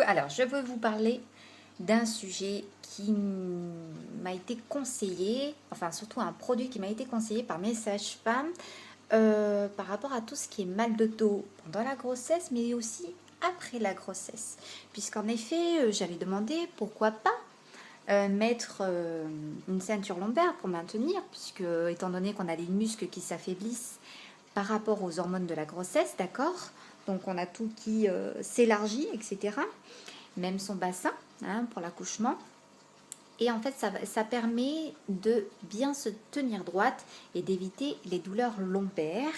Alors je veux vous parler d'un sujet qui m'a été conseillé, enfin surtout un produit qui m'a été conseillé par mes sages-femmes par rapport à tout ce qui est mal de dos pendant la grossesse, mais aussi après la grossesse. Puisqu'en effet, j'avais demandé pourquoi pas mettre une ceinture lombaire pour maintenir, puisque étant donné qu'on a des muscles qui s'affaiblissent par rapport aux hormones de la grossesse, d'accord? Donc on a tout qui s'élargit, etc. Même son bassin pour l'accouchement. Et en fait, ça permet de bien se tenir droite et d'éviter les douleurs lombaires,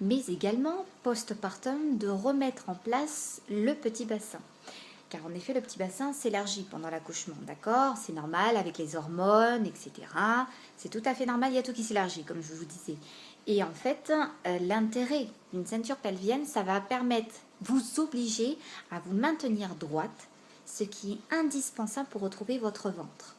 mais également postpartum de remettre en place le petit bassin. Car en effet, le petit bassin s'élargit pendant l'accouchement, d'accord? C'est normal avec les hormones, etc. C'est tout à fait normal, il y a tout qui s'élargit, comme je vous disais. Et en fait, l'intérêt d'une ceinture pelvienne, ça va permettre, vous obliger à vous maintenir droite, ce qui est indispensable pour retrouver votre ventre.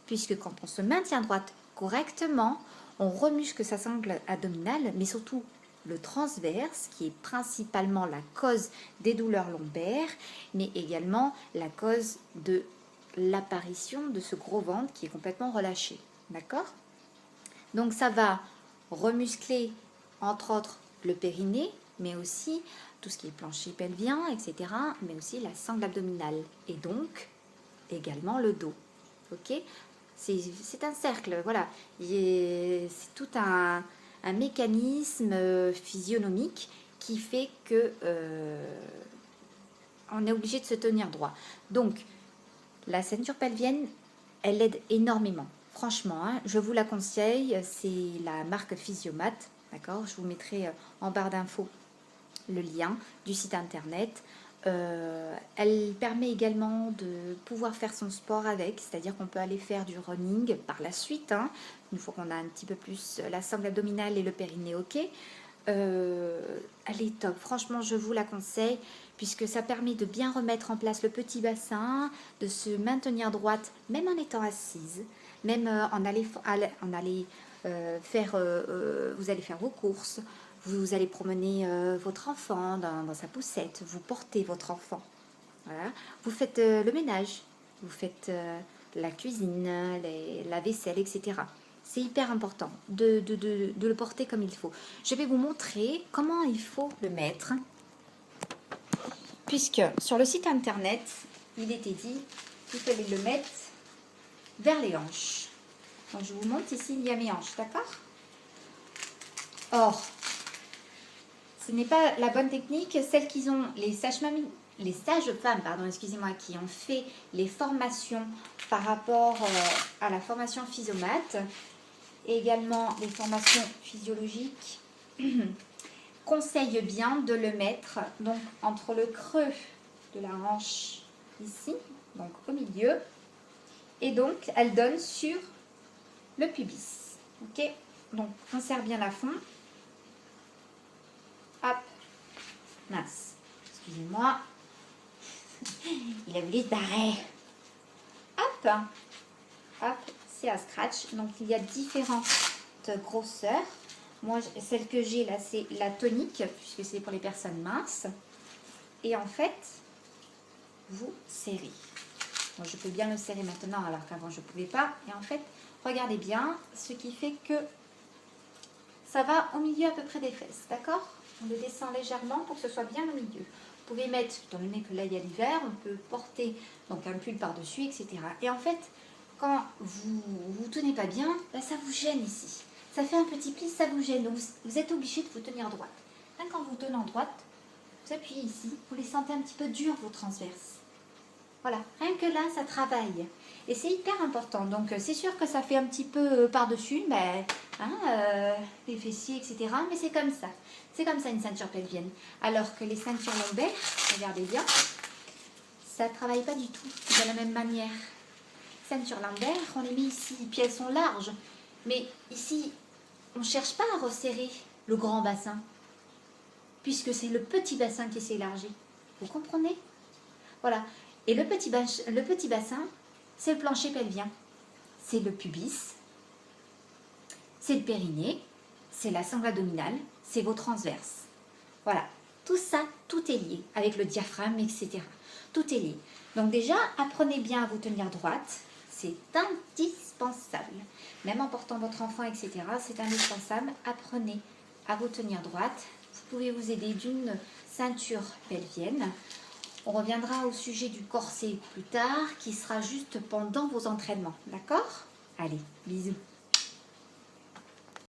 Puisque quand on se maintient droite correctement, on remuscle sa sangle abdominale, mais surtout le transverse, qui est principalement la cause des douleurs lombaires, mais également la cause de l'apparition de ce gros ventre qui est complètement relâché. D'accord? Donc ça va remuscler, entre autres, le périnée, mais aussi tout ce qui est plancher pelvien, etc., mais aussi la sangle abdominale, et donc également le dos. Ok? C'est un cercle, voilà. C'est tout un mécanisme physionomique qui fait que on est obligé de se tenir droit. Donc, la ceinture pelvienne, elle aide énormément. Franchement, je vous la conseille. C'est la marque Physiomat, d'accord? Je vous mettrai en barre d'infos le lien du site internet. Elle permet également de pouvoir faire son sport avec, c'est-à-dire qu'on peut aller faire du running par la suite, une fois qu'on a un petit peu plus la sangle abdominale et le périnée ok. Elle est top, franchement je vous la conseille, puisque ça permet de bien remettre en place le petit bassin, de se maintenir droite, même en étant assise, même en aller faire, vous allez faire vos courses, vous allez promener votre enfant dans sa poussette, vous portez votre enfant, voilà. Vous faites le ménage, vous faites la cuisine, la vaisselle, etc. C'est hyper important de le porter comme il faut. Je vais vous montrer comment il faut le mettre, puisque sur le site internet, il était dit qu'il fallait le mettre vers les hanches. Donc je vous montre ici, il y a mes hanches, d'accord? Or, ce n'est pas la bonne technique. Celles qui ont les sages-femmes, pardon, excusez-moi, qui ont fait les formations par rapport à la formation Physiomat et également les formations physiologiques, conseillent bien de le mettre donc entre le creux de la hanche ici, donc au milieu, et donc elle donne sur le pubis. Ok, donc on serre bien la fond. Hop, mince, excusez-moi, il a voulu se barrer. Hop, hop, c'est à scratch. Donc il y a différentes grosseurs. Moi, celle que j'ai là, c'est la tonique, puisque c'est pour les personnes minces. Et en fait, vous serrez. Bon, je peux bien le serrer maintenant, alors qu'avant je ne pouvais pas. Et en fait, regardez bien, ce qui fait que ça va au milieu à peu près des fesses, d'accord? On le descend légèrement pour que ce soit bien au milieu. Vous pouvez mettre, étant donné que là il y a l'hiver, on peut porter donc un pull par-dessus, etc. Et en fait, quand vous ne tenez pas bien, là, ça vous gêne ici. Ça fait un petit pli, ça vous gêne. Donc vous êtes obligé de vous tenir droite. Là, quand vous tenez en droite, vous appuyez ici, vous les sentez un petit peu durs, vos transverses. Voilà, rien que là, ça travaille. Et c'est hyper important. Donc, c'est sûr que ça fait un petit peu par-dessus, les fessiers, etc. Mais c'est comme ça. C'est comme ça une ceinture pelvienne. Alors que les ceintures lombaires, regardez bien, ça ne travaille pas du tout de la même manière. Ceinture lombaire, on les met ici, puis elles sont larges. Mais ici, on ne cherche pas à resserrer le grand bassin, puisque c'est le petit bassin qui s'élargit. Vous comprenez? Voilà. Et le petit bassin, c'est le plancher pelvien. C'est le pubis, c'est le périnée, c'est la sangle abdominale, c'est vos transverses. Voilà. Tout ça, tout est lié avec le diaphragme, etc. tout est lié. Donc déjà, apprenez bien à vous tenir droite, c'est indispensable. Même en portant votre enfant, etc., c'est indispensable. Apprenez à vous tenir droite. Vous pouvez vous aider d'une ceinture pelvienne. On reviendra au sujet du corset plus tard, qui sera juste pendant vos entraînements. D'accord? Allez, bisous.